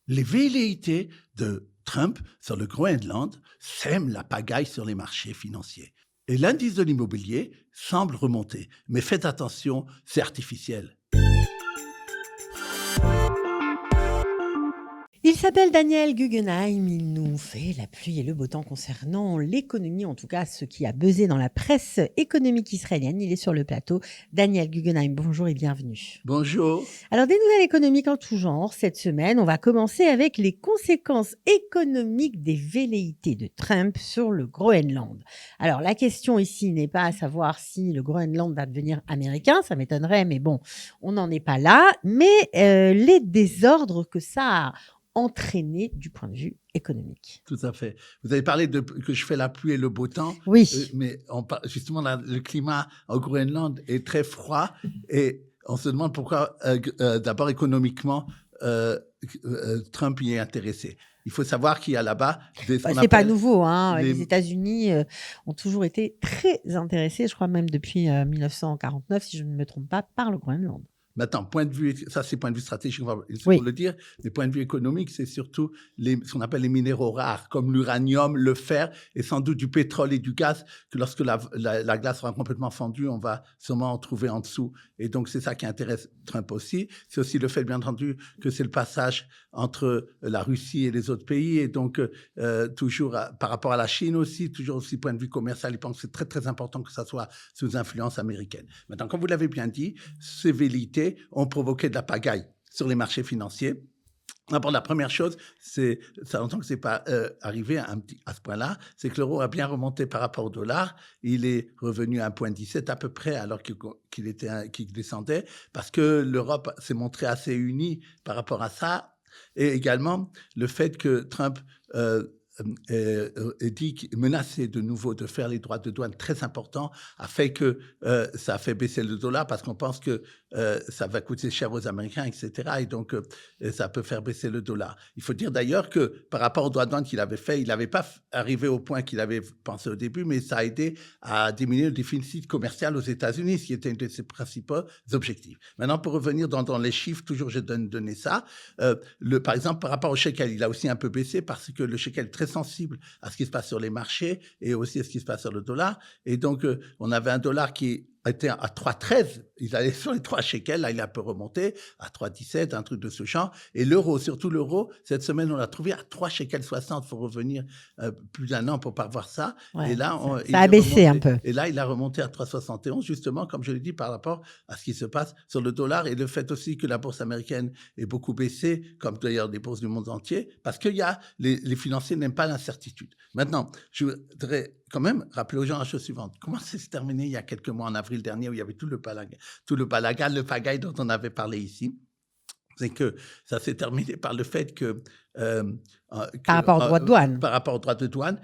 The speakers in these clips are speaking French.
Les velléités de Trump sur le Groenland sèment la pagaille sur les marchés financiers. Et l'indice de l'immobilier semble remonter. Mais faites attention, c'est artificiel. Il s'appelle Daniel Guggenheim, il nous fait la pluie et le beau temps concernant l'économie, en tout cas ce qui a buzzé dans la presse économique israélienne. Il est sur le plateau. Daniel Guggenheim, bonjour et bienvenue. Bonjour. Alors des nouvelles économiques en tout genre. Cette semaine, on va commencer avec les conséquences économiques des velléités de Trump sur le Groenland. Alors la question ici n'est pas à savoir si le Groenland va devenir américain, ça m'étonnerait, mais bon, on n'en est pas là. Mais les désordres que ça a entraîné du point de vue économique. Tout à fait. Vous avez parlé que je fais la pluie et le beau temps. Oui. Mais justement, le climat au Groenland est très froid et on se demande pourquoi, d'abord économiquement, Trump y est intéressé. Il faut savoir qu'il y a là-bas c'est pas nouveau, hein. Les États-Unis ont toujours été très intéressés, je crois même depuis 1949, si je ne me trompe pas, par le Groenland. Maintenant, ça c'est point de vue stratégique, c'est Oui. pour le dire, mais point de vue économique, c'est surtout ce qu'on appelle les minéraux rares, comme l'uranium, le fer et sans doute du pétrole et du gaz, que lorsque la glace sera complètement fondue, on va sûrement en trouver en dessous. Et donc, c'est ça qui intéresse Trump aussi. C'est aussi le fait, bien entendu, que c'est le passage entre la Russie et les autres pays. Et donc, toujours par rapport à la Chine aussi, toujours aussi point de vue commercial, il pense que c'est très, très important que ça soit sous influence américaine. Maintenant, comme vous l'avez bien dit, ces velléités ont provoqué de la pagaille sur les marchés financiers. D'abord, la première chose, ça fait longtemps que c'est pas arrivé à ce point-là, c'est que l'euro a bien remonté par rapport au dollar. Il est revenu à 1,17 à peu près, alors qu'il descendait, parce que l'Europe s'est montrée assez unie par rapport à ça. Et également, le fait que Trump menacé de nouveau de faire les droits de douane très importants a fait que ça a fait baisser le dollar parce qu'on pense que ça va coûter cher aux Américains, etc. Et donc, ça peut faire baisser le dollar. Il faut dire d'ailleurs que par rapport aux droits de douane qu'il avait fait, il n'avait pas arrivé au point qu'il avait pensé au début, mais ça a aidé à diminuer le déficit commercial aux États-Unis, ce qui était un de ses principaux objectifs. Maintenant, pour revenir dans les chiffres, toujours je donne ça. Par exemple, par rapport au shekel, il a aussi un peu baissé parce que le shekel est très sensible à ce qui se passe sur les marchés et aussi à ce qui se passe sur le dollar. Et donc, on avait un dollar qui était à 3,13, il allait sur les 3 shekels, là il a un peu remonté à 3,17, un truc de ce genre. Et l'euro, surtout l'euro, cette semaine on l'a trouvé à 3 shekels 60, il faut revenir plus d'un an pour pas voir ça. Ouais, et là, ça a baissé un peu. Et là, il a remonté à 3,71, justement, comme je l'ai dit, par rapport à ce qui se passe sur le dollar et le fait aussi que la bourse américaine est beaucoup baissée, comme d'ailleurs les bourses du monde entier, parce que les financiers n'aiment pas l'incertitude. Maintenant, je voudrais quand même rappeler aux gens la chose suivante. Comment ça s'est terminé il y a quelques mois, en avril dernier, où il y avait tout le balagan, le pagaille dont on avait parlé ici? C'est que ça s'est terminé par le fait que par rapport aux droits de douane. Par rapport aux droits de douane,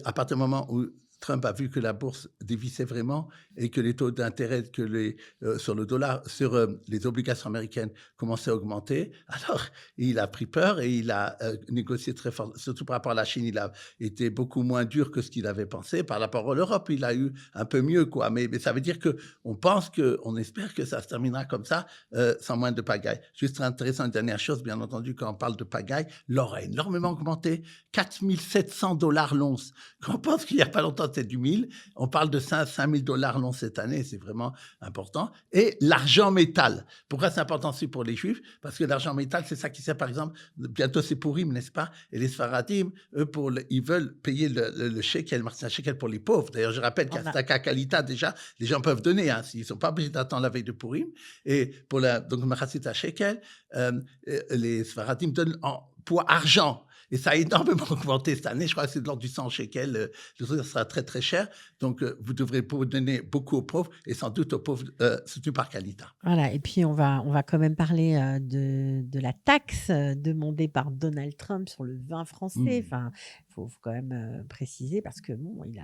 à partir du moment où Trump a vu que la bourse dévissait vraiment et que les taux d'intérêt sur le dollar, sur les obligations américaines commençaient à augmenter. Alors, il a pris peur et il a négocié très fort. Surtout par rapport à la Chine, il a été beaucoup moins dur que ce qu'il avait pensé. Par rapport à l'Europe, il a eu un peu mieux, quoi. Mais ça veut dire on espère que ça se terminera comme ça, sans moins de pagaille. Juste intéressant, une dernière chose, bien entendu, quand on parle de pagaille, l'or a énormément augmenté. $4 700 l'once. Quand on pense qu'il n'y a pas longtemps, c'était du 1000. On parle de $5 000 l'once cette année, c'est vraiment important. Et l'argent métal. Pourquoi c'est important aussi pour les Juifs? Parce que l'argent métal, c'est ça qui sert, par exemple, bientôt c'est Purim, n'est-ce pas? Et les Sfaradim, eux, ils veulent payer le shekel, un shekel pour les pauvres. D'ailleurs, je rappelle qu'à Staka Kalita, déjà, les gens peuvent donner, hein, s'ils ne sont pas obligés d'attendre la veille de Purim. Et donc, Machatzit shekel, les Sfaradim donnent en poids argent. Et ça a énormément augmenté cette année. Je crois que c'est de l'ordre du 100 shekels. Le truc sera très, très cher. Donc, vous devrez donner beaucoup aux pauvres et sans doute aux pauvres soutenus par Kalita. Voilà. Et puis, on va quand même parler de la taxe demandée par Donald Trump sur le vin français. Enfin, il faut quand même préciser parce que bon, il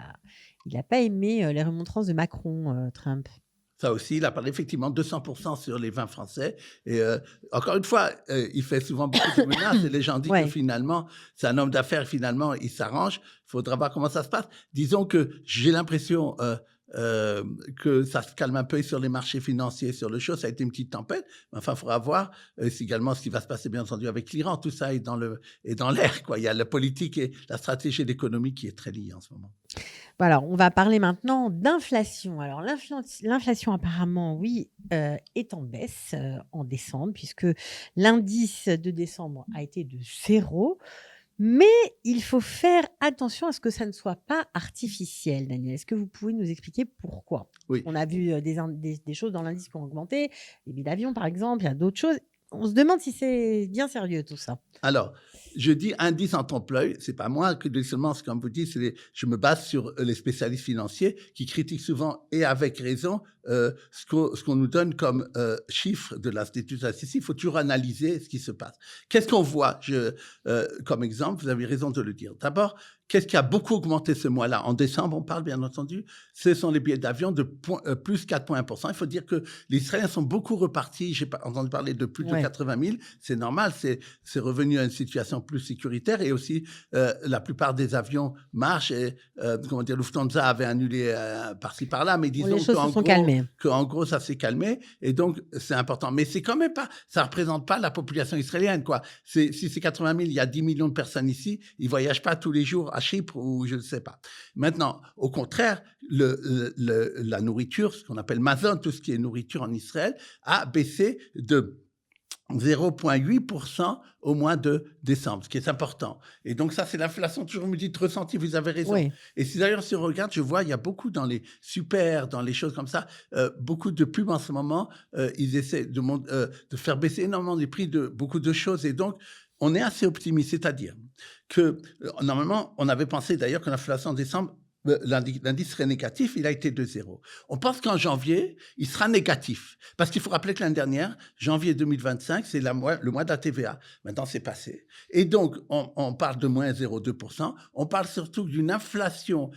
a pas aimé les remontrances de Macron, Trump. Ça aussi, il a parlé effectivement 200% sur les vins français. Et encore une fois, il fait souvent beaucoup de menaces et les gens disent que finalement, c'est un homme d'affaires, finalement, il s'arrange. Il faudra voir comment ça se passe. Disons que j'ai l'impression que ça se calme un peu sur les marchés financiers, sur le show. Ça a été une petite tempête. Mais enfin, il faudra voir également ce qui va se passer, bien entendu, avec l'Iran. Tout ça est dans l'air, quoi. Il y a la politique et la stratégie et l'économie qui est très liée en ce moment. Bon, alors, on va parler maintenant d'inflation. Alors, l'inflation, apparemment, oui, est en baisse en décembre, puisque l'indice de décembre a été de 0. Mais il faut faire attention à ce que ça ne soit pas artificiel, Daniel. Est-ce que vous pouvez nous expliquer pourquoi? Oui. On a vu des choses dans l'indice qui ont augmenté, les billets d'avion, par exemple, il y a d'autres choses. On se demande si c'est bien sérieux, tout ça. Alors, je dis indice en trompe-l'œil, c'est pas moi que seulement, comme vous dites, je me base sur les spécialistes financiers qui critiquent souvent et avec raison ce qu'on nous donne comme chiffres de l'Institut statistique. Il faut toujours analyser ce qui se passe. Qu'est-ce qu'on voit comme exemple, vous avez raison de le dire. D'abord, qu'est-ce qui a beaucoup augmenté ce mois-là? En décembre, on parle bien entendu, ce sont les billets d'avion de plus 4,1%. Il faut dire que les Israéliens sont beaucoup repartis. J'ai entendu parler de plus de 80 000. C'est normal, c'est revenu à une situation plus sécuritaire et aussi la plupart des avions marchent. Et, Lufthansa avait annulé par-ci par-là, mais disons les choses se sont calmées. qu'en gros, ça s'est calmé et donc c'est important. Mais c'est quand même pas, ça représente pas la population israélienne, quoi. Si c'est 80 000, il y a 10 millions de personnes ici, ils voyagent pas tous les jours à Chypre ou je ne sais pas. Maintenant, au contraire, la nourriture, ce qu'on appelle mazon, tout ce qui est nourriture en Israël, a baissé de 0,8% au mois de décembre, ce qui est important. Et donc ça, c'est l'inflation, toujours me dit ressentie, vous avez raison. Oui. Et d'ailleurs, si on regarde, je vois, il y a beaucoup dans les super, dans les choses comme ça, beaucoup de pubs en ce moment, ils essaient de faire baisser énormément les prix de beaucoup de choses. Et donc, on est assez optimiste, c'est-à-dire que normalement, on avait pensé d'ailleurs que l'inflation en décembre, l'indice serait négatif, il a été de 0. On pense qu'en janvier, il sera négatif. Parce qu'il faut rappeler que l'année dernière, janvier 2025, c'est le mois de la TVA. Maintenant, c'est passé. Et donc, on parle de moins 0,2%. On parle surtout d'une inflation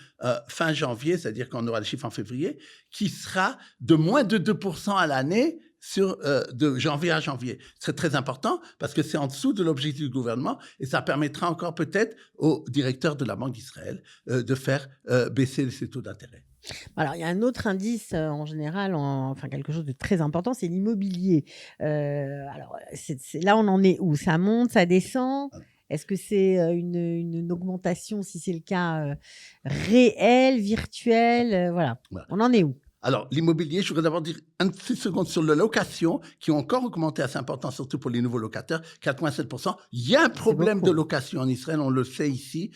fin janvier, c'est-à-dire qu'on aura le chiffre en février, qui sera de moins de 2% à l'année de janvier à janvier. C'est très important parce que c'est en dessous de l'objectif du gouvernement et ça permettra encore peut-être au directeur de la Banque d'Israël de faire baisser ses taux d'intérêt. Alors, il y a un autre indice en général, enfin quelque chose de très important, c'est l'immobilier. Alors, là, on en est où? Ça monte, ça descend? Est-ce que c'est une augmentation, si c'est le cas, réelle, virtuelle? Voilà. On en est où? Alors, l'immobilier, je voudrais d'abord dire une petite seconde sur la location, qui ont encore augmenté assez important, surtout pour les nouveaux locataires, 4,7%. Il y a un problème de location en Israël, on le sait ici,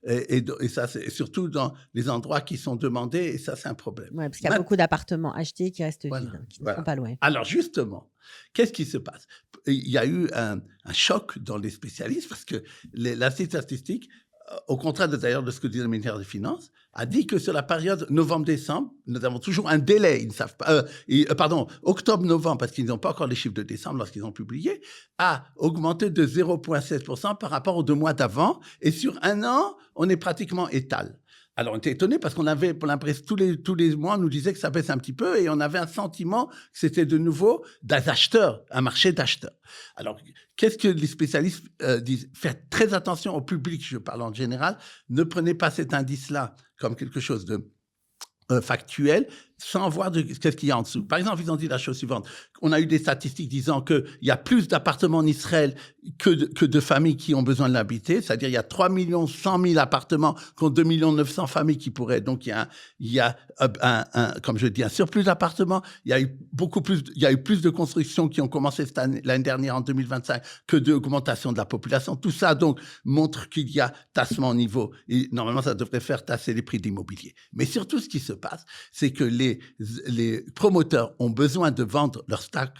et ça, c'est surtout dans les endroits qui sont demandés, et ça, c'est un problème. Oui, parce qu'il y a beaucoup d'appartements achetés qui restent vides, qui ne sont pas loin. Alors, justement, qu'est-ce qui se passe? Il y a eu un choc dans les spécialistes, parce que l'Institut statistique, au contraire d'ailleurs de ce que dit le ministère des Finances, a dit que sur la période novembre-décembre, nous avons toujours un délai. Ils ne savent pas, octobre-novembre, parce qu'ils n'ont pas encore les chiffres de décembre lorsqu'ils ont publié, a augmenté de 0,7% par rapport aux 2 mois d'avant. Et sur un an, on est pratiquement étal. Alors, on était étonnés parce qu'on avait, pour l'impression, tous les mois, on nous disait que ça baisse un petit peu et on avait un sentiment que c'était de nouveau des acheteurs, un marché d'acheteurs. Alors, qu'est-ce que les spécialistes disent? Faites très attention au public, je parle en général. Ne prenez pas cet indice-là comme quelque chose de factuel, sans voir qu'est-ce qu'il y a en dessous. Par exemple, ils ont dit la chose suivante. On a eu des statistiques disant qu'il y a plus d'appartements en Israël que de familles qui ont besoin de l'habiter. C'est-à-dire, il y a 3 100 000 appartements contre 2 900 000 familles qui pourraient. Donc, il y a comme je dis, un surplus d'appartements. Il y a eu plus de constructions qui ont commencé l'année dernière, en 2025, que d'augmentation de la population. Tout ça, donc, montre qu'il y a tassement au niveau. Et normalement, ça devrait faire tasser les prix de l'immobilier. Mais surtout, ce qui se passe, c'est que les promoteurs ont besoin de vendre leur stock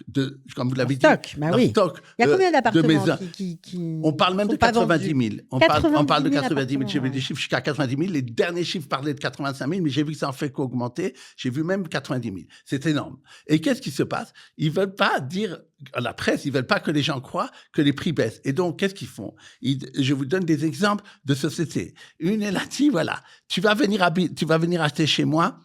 comme vous l'avez dit. Leur stock. Il y a combien d'appartements qui on parle même de 90 000. On parle de 90 000. J'ai vu des chiffres jusqu'à 90 000. Les derniers chiffres parlaient de 85 000, mais j'ai vu que ça en fait qu'augmenter. J'ai vu même 90 000. C'est énorme. Et qu'est-ce qui se passe? Ils veulent pas dire, la presse, ils veulent pas que les gens croient que les prix baissent. Et donc, qu'est-ce qu'ils font? Je vous donne des exemples de sociétés. Une, elle a dit, voilà, tu vas venir acheter chez moi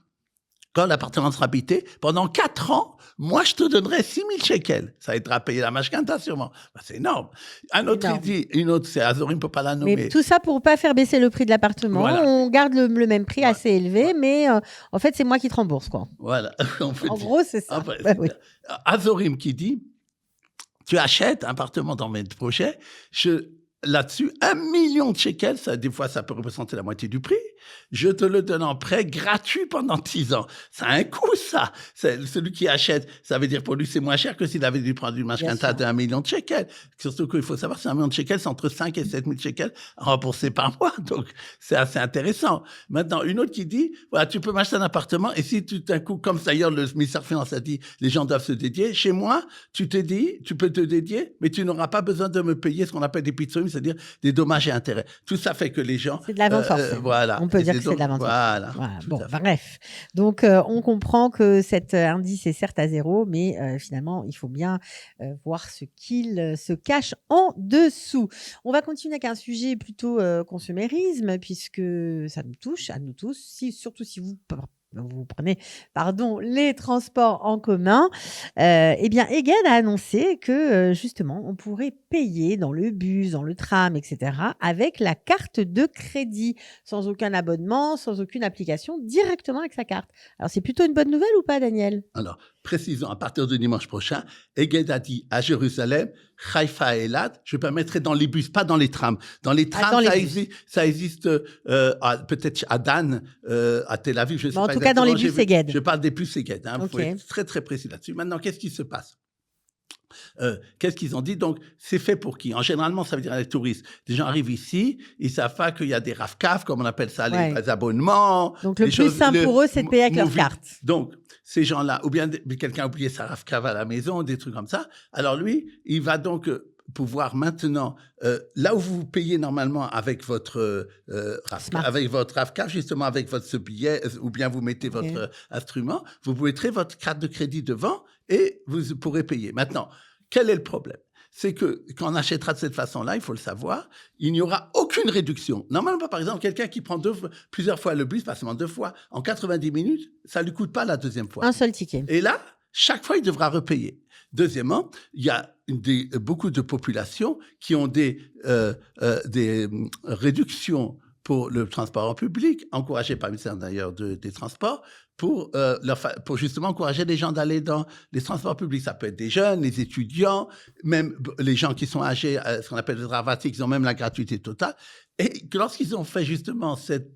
quand l'appartement sera habité, pendant 4 ans, moi, je te donnerai 6 000 shekels. Ça aidera à payer la mashkanta, sûrement. C'est énorme. Un autre, il dit, une autre, c'est Azorim, on ne peut pas la nommer. Mais tout ça pour ne pas faire baisser le prix de l'appartement. Voilà. On garde le même prix assez élevé, mais en fait, c'est moi qui te rembourse, quoi. Voilà. En gros, c'est ça. Oui. Azorim qui dit, tu achètes un appartement dans mes projets, là-dessus, 1 million de shekels, des fois, ça peut représenter la moitié du prix. Je te le donne en prêt gratuit pendant 10 ans. Ça a un coût, ça. Celui qui achète, ça veut dire pour lui, c'est moins cher que s'il avait dû prendre une mashkanta de 1 million de shekels. Surtout qu'il faut savoir, c'est 1 million de shekels, c'est entre 5 et 7 000 shekels remboursés par mois. Donc, c'est assez intéressant. Maintenant, une autre qui dit, voilà, tu peux m'acheter un appartement et si tout d'un coup, comme d'ailleurs le ministère des Finances a dit, les gens doivent se dédier. Chez moi, tu peux te dédier, mais tu n'auras pas besoin de me payer ce qu'on appelle des pitsoum, c'est-à-dire des dommages et intérêts. Tout ça fait que les gens... C'est de la vente forcée. Voilà. On peut dire que c'est de la vente forcée. Voilà. Bon, bref. Donc, on comprend que cet indice est certes à 0, mais finalement, il faut bien voir ce qu'il se cache en dessous. On va continuer avec un sujet plutôt consumérisme, puisque ça nous touche, à nous tous, surtout si vous prenez les transports en commun, eh bien, Egged a annoncé que justement, on pourrait payer dans le bus, dans le tram, etc., avec la carte de crédit, sans aucun abonnement, sans aucune application, directement avec sa carte. Alors, c'est plutôt une bonne nouvelle ou pas, Daniel ? Alors, précisons, à partir de dimanche prochain, Egged a dit à Jérusalem, Haïfa et Eilat, je permettrai dans les bus, pas dans les trams. Dans les trams, ça existe peut-être à Dan, à Tel Aviv, je sais pas. En tout cas, dans les bus Egged. Je parle des bus Egged. Il faut être très, très précis là-dessus. Maintenant, qu'est-ce qui se passe ? Qu'est-ce qu'ils ont dit? Donc, c'est fait pour qui? Généralement, ça veut dire les touristes. Des gens arrivent ici, ils savent pas qu'il y a des RAFCAF, comme on appelle ça, les abonnements. Donc, le plus simple pour eux, c'est de payer avec leur carte. Donc, ces gens-là, ou bien quelqu'un a oublié sa RAFCAF à la maison, des trucs comme ça. Alors lui, il va donc pouvoir maintenant, là où vous payez normalement avec votre RAFCAF, justement avec votre billet, ou bien vous mettez votre instrument, vous pouvez mettre votre carte de crédit devant et vous pourrez payer. Maintenant, quel est le problème? C'est que quand on achètera de cette façon-là, il faut le savoir, il n'y aura aucune réduction. Normalement, par exemple, quelqu'un qui prend plusieurs fois le bus, pas seulement 2 fois, en 90 minutes, ça ne lui coûte pas la deuxième fois. Un seul ticket. Et là, chaque fois, il devra repayer. Deuxièmement, il y a beaucoup de populations qui ont des réductions pour le transport en public, encouragées par le ministère d'ailleurs des Transports, pour justement encourager les gens d'aller dans les transports publics. Ça peut être des jeunes, les étudiants, même les gens qui sont âgés, ce qu'on appelle les dramatiques, ils ont même la gratuité totale. Et lorsqu'ils ont fait justement cette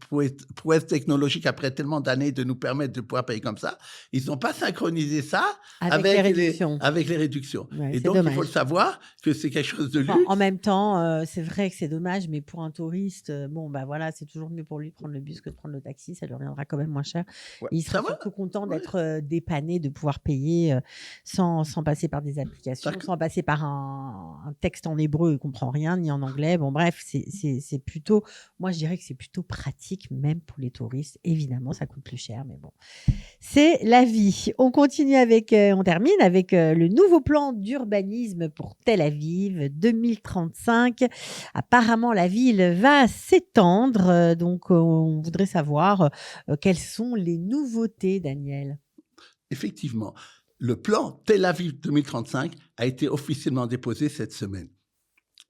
prouesse technologique après tellement d'années de nous permettre de pouvoir payer comme ça, ils n'ont pas synchronisé ça avec les réductions. Ouais, et donc, dommage. il faut le savoir que c'est quelque chose de luxe. En même temps, c'est vrai que c'est dommage, mais pour un touriste, voilà, c'est toujours mieux pour lui de prendre le bus que de prendre le taxi. Ça lui reviendra quand même moins cher. Ouais. Il sera surtout content d'être dépanné, de pouvoir payer sans passer par des applications, sans passer par un texte en hébreu, il ne comprend rien, ni en anglais. Bon, bref, c'est plutôt, moi je dirais que c'est plutôt pratique, même pour les touristes. Évidemment, ça coûte plus cher, mais bon, c'est la vie. On termine avec le nouveau plan d'urbanisme pour Tel Aviv 2035. Apparemment, la ville va s'étendre. Donc, on voudrait savoir quelles sont les nouveautés, Daniel. Effectivement, le plan Tel Aviv 2035 a été officiellement déposé cette semaine.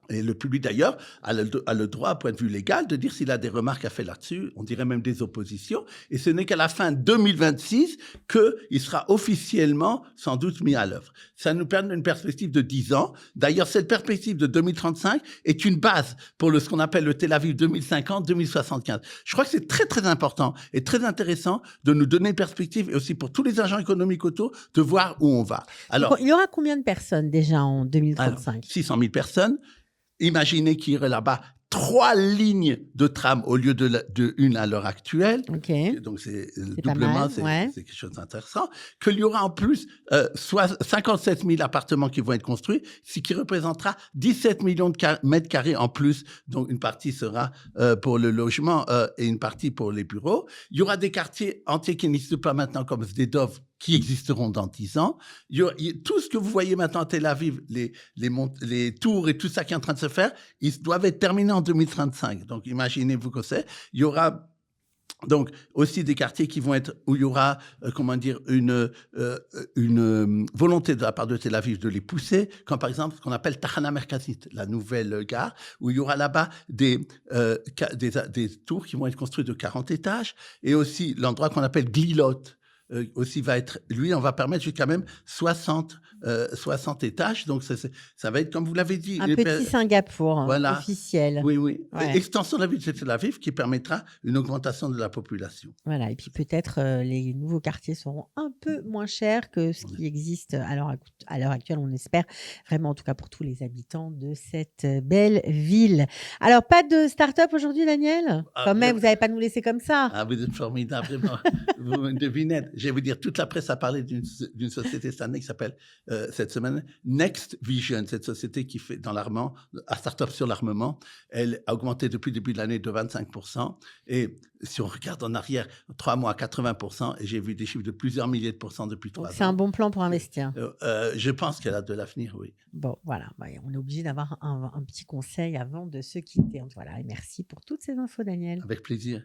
Et le public, d'ailleurs, a le droit, à point de vue légal, de dire s'il a des remarques à faire là-dessus, on dirait même des oppositions. Et ce n'est qu'à la fin 2026 qu'il sera officiellement, sans doute, mis à l'œuvre. Ça nous permet une perspective de 10 ans. D'ailleurs, cette perspective de 2035 est une base pour ce qu'on appelle le Tel Aviv 2050-2075. Je crois que c'est très, très important et très intéressant de nous donner une perspective, et aussi pour tous les agents économiques autour, de voir où on va. Alors, il y aura combien de personnes déjà en 2035 ? 600 000 personnes. Imaginez qu'il y aurait là-bas 3 lignes de tram au lieu de une à l'heure actuelle. Okay. Donc, c'est doublement, c'est quelque chose d'intéressant. Qu'il y aura en plus 57 000 appartements qui vont être construits, ce qui représentera 17 millions de mètres carrés en plus. Donc, une partie sera pour le logement et une partie pour les bureaux. Il y aura des quartiers entiers qui n'existent pas maintenant, comme Sdedov, qui existeront dans 10 ans. Tout ce que vous voyez maintenant à Tel Aviv, les tours et tout ça qui est en train de se faire, ils doivent être terminés en 2035. Donc, imaginez-vous que c'est. Il y aura Donc, aussi des quartiers qui vont être où il y aura, comment dire, une volonté de la part de Tel Aviv de les pousser, comme par exemple ce qu'on appelle Tahana Merkazit, la nouvelle gare, où il y aura là-bas des tours qui vont être construites de 40 étages, et aussi l'endroit qu'on appelle Glilot, aussi va être, lui, on va permettre jusqu'à même 60 étages. Donc, ça va être, comme vous l'avez dit, Un petit Singapour, voilà. officiel. Oui, oui. Ouais. Extension de la ville de Tel Aviv qui permettra une augmentation de la population. Voilà, et puis peut-être les nouveaux quartiers seront un peu moins chers que ce qui existe à l'heure actuelle, on espère vraiment, en tout cas pour tous les habitants de cette belle ville. Alors, pas de start-up aujourd'hui, Daniel? Ah, Quand même, vous n'allez pas nous laisser comme ça. Ah, vous êtes formidable, vraiment. Vous une devinette. Je vais vous dire, toute la presse a parlé d'une société cette année qui s'appelle, cette semaine, Next Vision. Cette société qui fait dans l'armement, un start-up sur l'armement. Elle a augmenté depuis le début de l'année de 25%. Et si on regarde en arrière, 3 mois, 80%. Et j'ai vu des chiffres de plusieurs milliers de pourcents depuis 3 ans. C'est un bon plan pour investir. Je pense qu'elle a de l'avenir, oui. Bon, voilà. On est obligé d'avoir un petit conseil avant de se quitter. Voilà. Et merci pour toutes ces infos, Daniel. Avec plaisir.